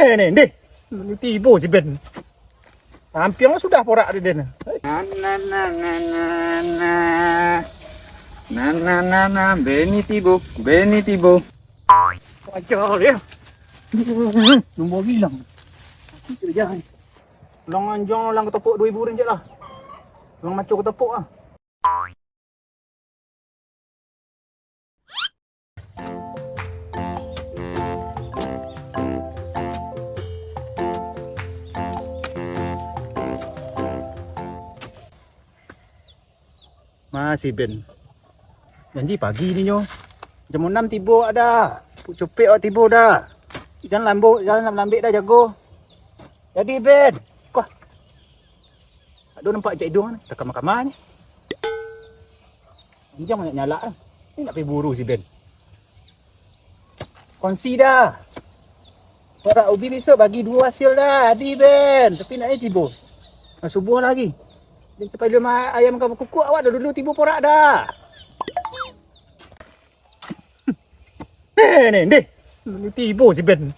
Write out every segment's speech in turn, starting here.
Nih. Tiba si Ben. Hampir sudah porak dia ni. Beni tibo. Wajar dia. Nombor hilang. Kerja ni. Long anjong lang ketepuk 2000 ringgit lah. Long macam ketepuk ah. Masih Ben. Janji pagi ni nyo. Jam 6 tiba ada. Puk cepik awak tiba dah. Jangan lambik dah jago. Jadi Ben. Kau. Aduh nampak cik hidung ni. Tak kamar-kamar ni. Jangan banyak nyala lah. Ni nak pergi buru si Ben. Kongsi dah. Orang ubi besok bagi 2 hasil dah. Adi Ben. Tapi nak tiba. Subuh lagi. Dan sampai rumah ayam kamu kukuk awak dah dulu tiba porak dah. Nih. Tiba si Ben.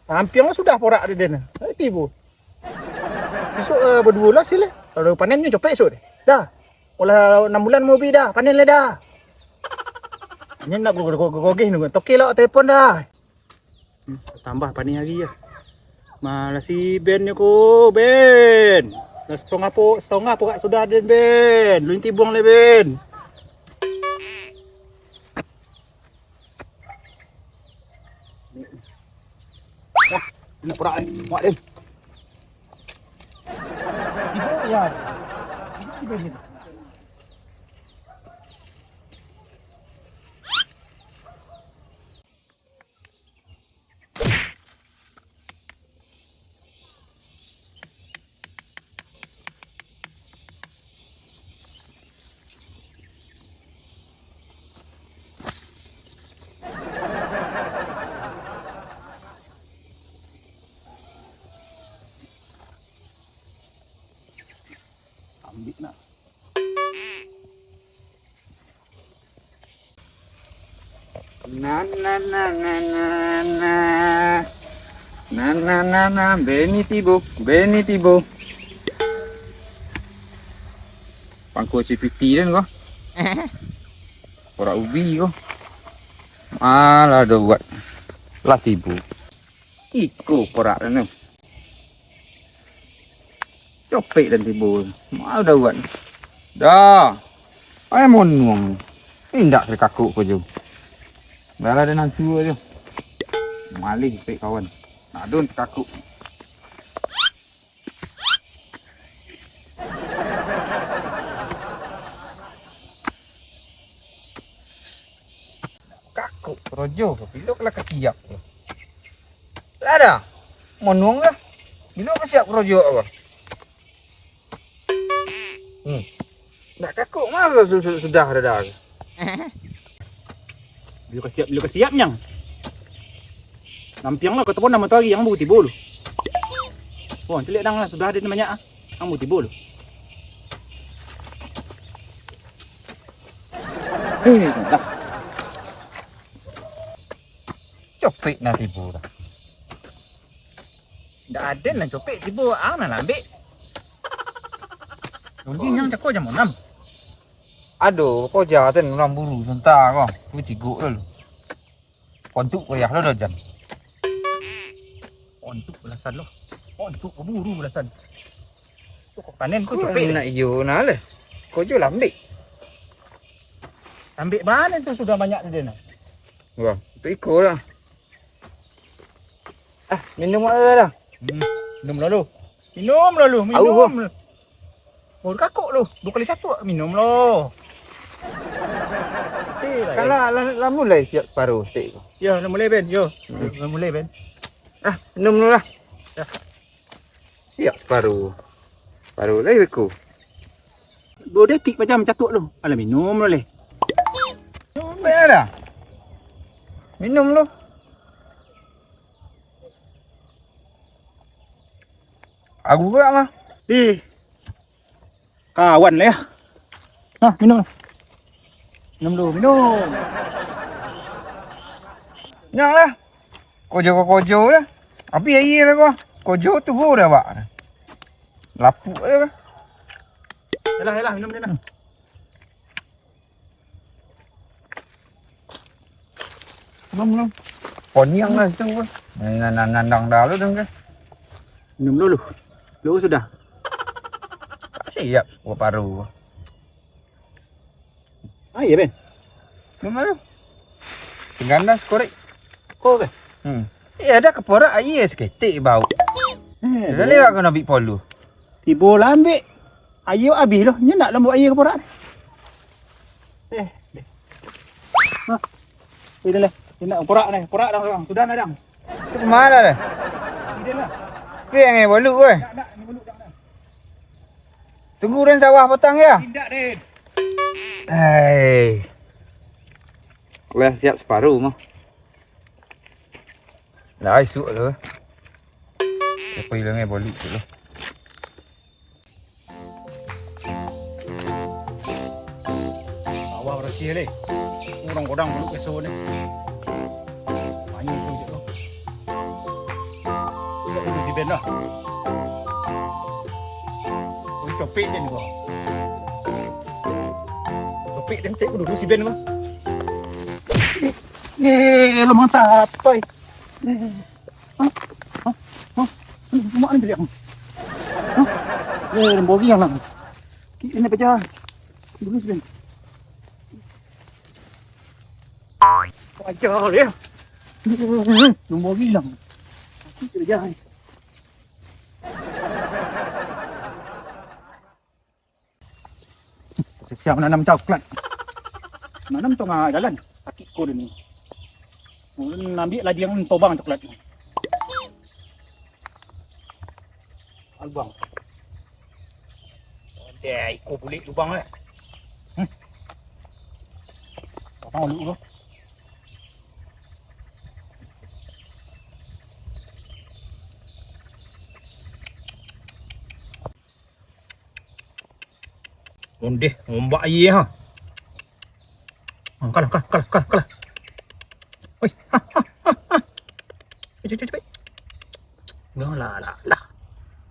Hampir sudah porak dia ni. Tiba. Besok berdua lah sila. Kalau panen ni copek esok ni. Dah. Olah 6 bulan mau dah. Panen lah dah. Ini nak gogeh ni. Tokey lah telefon dah. Tambah panen lagi ya. Malah si Ben ni ko. Ben. Setengah pokok sudah ada Ben. Lu inti buang le Ben. Wah, ini perak ni. Muat Ben. Ibu ya. Ibu Ben. Ambil nak. Beni tibo. Pangku si piti dan kau. Porak ubi kau. Malah dah buat. Lah tibo. Iko porak dan tu. Copek dan tibo. Malah dah buat. Dah. Ayam monuang. Tindak terkakuk kau je. Dah ada nansu aja. Malih pek kawan. Adun terkakuk. Kakuk rojo bila kala kesiap. Lah dah. Monuang dah. Bila kesiap rojo apa? Tak kakuk masa sudah ada. Bila kesiap nyang. Nampiang lah kau telepon nama tu lagi yang baru tiba lu. Oh, celik dah lah sudah ada banyak ah. Yang baru tiba lu. Dah. Copek nak tiba dah. Tak ada lah copek tiba ang nak ambil. Nanti yang cakap jam 6. Aduh, kau jangan orang buru sebentar kau. Kau tiguk dulu. Kontuk kau ya dah jan. Untuk belasan loh. Untuk buru belasan. Kau panen kau copek nak hijau nak le. Kau jual ambil. Ambil mana tu sudah banyak dia nak. Wah, ikut lah. Minum ada dah. Minum lalu. Minum. Oh, kakuk lu. 2 kali 1 minum lo. Kalau lah mulai siap paruh tik. Ya, dah mulai Ben. Yo. Dah mulai Ben. Minum dulu lah. Ya. Siap paruh. Paruh lagi aku. 2 detik macam catuk lu. Alah minum lo leh. Baik dah. Minum lu. Aku juga mah. Kawan lah ya. Minum. Minum. Yang lah. Kojo lah. Api air lah kau. Kau jauh tu kau dah pak. Lapuk je. Yalah, minum dia lah. Belum. Ponyang lah situ kau. Nandang dah lu dong kan. Minum dulu. Lu sudah. Siap gua paru. Ah, iya, Ben. Minum lu. Tinggal dah korek. Kau, Ben. Ada keporak air seketik bau. Dah lewat kau nak ambil polu. Tiba lah ambil. Air habis lah. Ni nak lembut air ke porak ni. Dah lah. Dia nak porak ni. Porak dah orang. Sudah dah dah. Tu ke mana dah? Dia lah. Piang bolu ke? Nak ni beluk dah. Tunggu dan sawah petang ya. Tindak, Den. Hai. Boleh siap separuh mah. Dah esok tu. Apa hilangnya bolu tu lah. Awak bersih ni. Orang-orang beluk kesor ni. Banyak sujud tu. Itu si Ben dah. Oh, topik dia ni kau. Topik dia tak dulu si Ben kau. Lo mantap, toy. Mak ni beli apa? Lembu yang lah. Ini pecah. Dulu si Ben. Ajar dia. Nombor hilang. Aku kerja. Siap menanam coklat. Nanam tengah jalan. Kaki ko ni. Mungkin ambil lagi yang tobang coklat ni. Albang. Dia ikut bulik lubang lah. Apa lu tu? Ondeh, ombak air ha. Kalah. Oi. Cepat. Lah.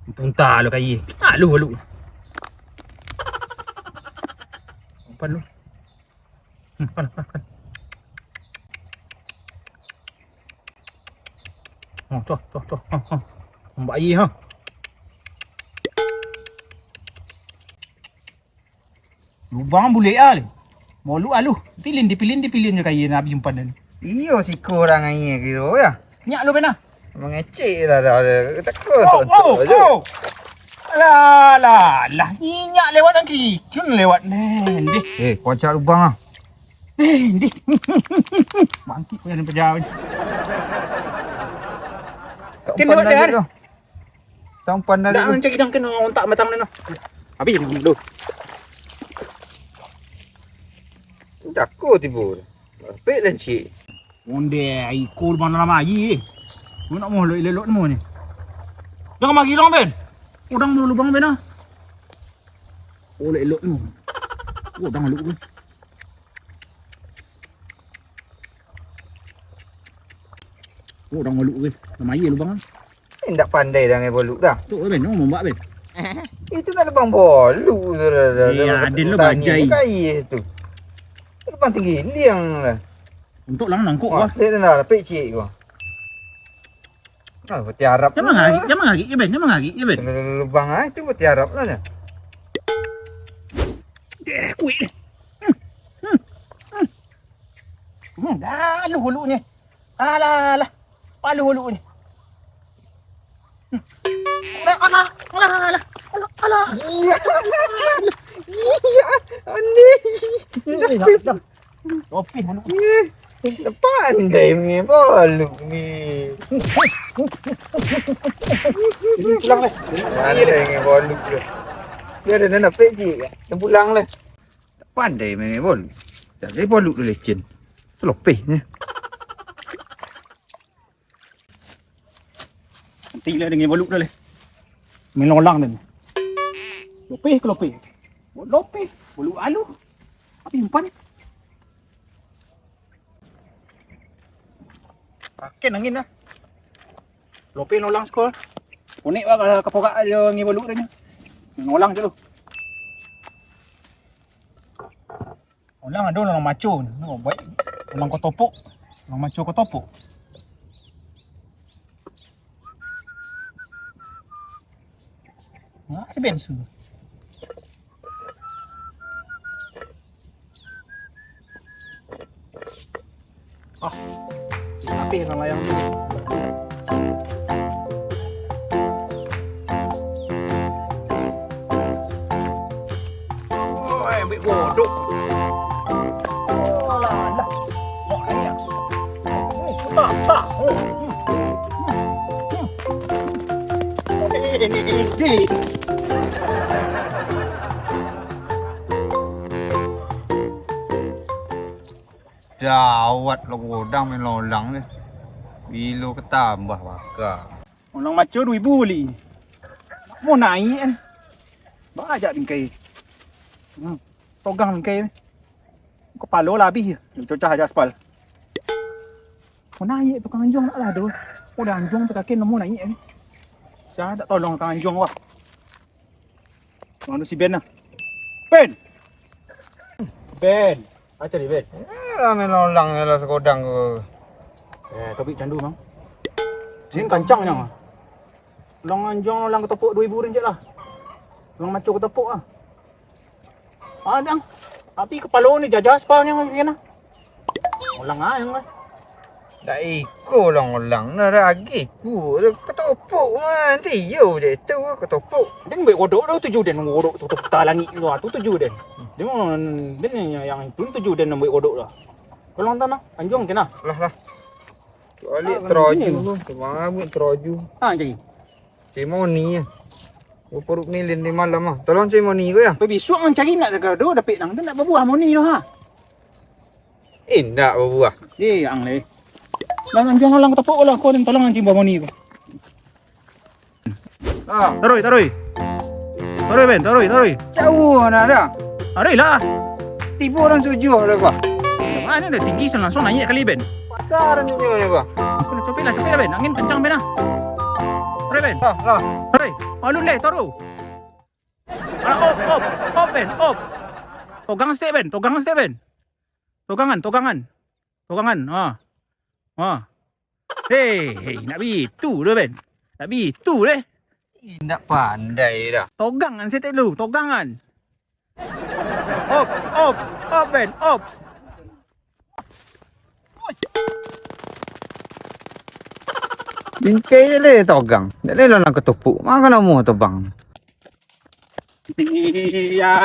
Punta lu kai. Lu. Umpan lu. Kalah. Oh, tuh. Ombak air ha. Lubang boleh ah. Mau lu. Pilin je kai nak habis umpan ni. Iyo si kurang air kira ya. Nyak lu bena. Mengecek dah. Takut Oh. Lah. Nyak lewat dan kicun lewat ni. Kocak lubang ah. Ndih. Mangkit kau yang pejam. Kena dah. Sampan dah. Dah cek hidang kena ontak matang ni noh. Habis dulu. Takut tiba. Pek dan cik. Onde ikut mana lama lagi. Mu nak mau elok ni. Jangan magi dong Ben. Udang dulu lubang Ben ah. Elok ni. Udang elok ni. Udang elok ni. Nama air lubang ah. Tak pandai dah dengan bolu dah. Tu Ben, mau mbak Ben. Itu nak lubang bolu tu dah. Ya, adil lu bajai. Kai tu. Lubang tinggi liang lah. Untuk lang nangkuk Wah, wah. dia dah pek cik kau. Ah, bertiarap. Jangan ngagi ya Ben. Lubang ah itu bertiarap lah dah. Kuih ni. Dah lu hulunya. Alah. Palu hulunya. Alah. Iya, ani. Dah. Topi hulu. Pandai ni bolu ni. Pulang lah. Pandai dengan bolu tu. Dia ada nak pek cik. Dia pulang lah. Pandai main bolu. Jadi bolu tu lecin. Selopeh ni. Nanti lah dengan boluk dah leh. Melolang dan. Lopeh. Boluk alu. Apa umpan? Pakai angin dah. Lope nolang skor. Unik ba kapoka ayo ngibaluk rin. Ngolang je lu. Ulang ada orang maco ni. Oh, baik. Ulang kau topok. Ulang maco kau topok. Nah, si bensu. Ah, api orang layang tu. Oh, ambil godok. Oh lah lah. Mak ayah. Tak, tak. Ini. Jawat lo godang main lolang ni. Bilo ketambah bakar. Orang maco 2,000 beli. Mau naik kan. Ba ajak bingkai. Togang bingkai ni. Kepala lah habis. Cocah aja aspal. Mau naik tukang anjong nak lah tu. Udah anjong tu kaki mau naik ni. Saya tak tolong tukang anjong wah. Mana si Ben lah. Ben! Ben! Acha ni Ben. Main lolang ni lah sekodang ke. Topik candu bang. Sini kancang nyang. Long anjong lang ketopok 2,000 rin je lah. Long maco ketopok ah. Adang. Tapi kepala ni jajah aspal yang kena. Ulang ah yang. Dah ikut lolang nak lagi ku. Ketopok man tiyo je tu ketopok. Den baik kodok dah tuju den kodok tu tak langit tu tu tuju den. Dia den yang itu tuju den baik kodok dah. Kalau entah anjong kena. Lah. Balik teroju tu. Mabuk teroju. Ha jadi. Ceremoni ya. Perut milin di malam ah. Tolong ceremoni ko ya. Tapi besok ang cari nak dekat do dapat nang nak berbuah moni dah ha. Indak berbuah. Ang le. Lang anjong lang ketopok lah kau den tolong anjing buah moni ko. Ah, Taruy. Taruy Ben, taruy. jauh nak dah. Taruy lah. Tipu orang sujuh dah gua. Mana dah tinggi langsung naik kali Ben. Pasaran sujuh ni gua. Copik lah Ben. Angin kencang Ben ah. Taruy Ben. Lah. Taruy. Alun le, taruh. Op Ben, op. Togang step Ben. Togangan. Ha. Hei, nak bitu dah Ben. Nak bitu deh. Indak pandai dah. Togangan saya dulu, togangan. Op Ben, op. Bingkai le togang. Dak le lang ketupuk. Makan mau tobang. Iya.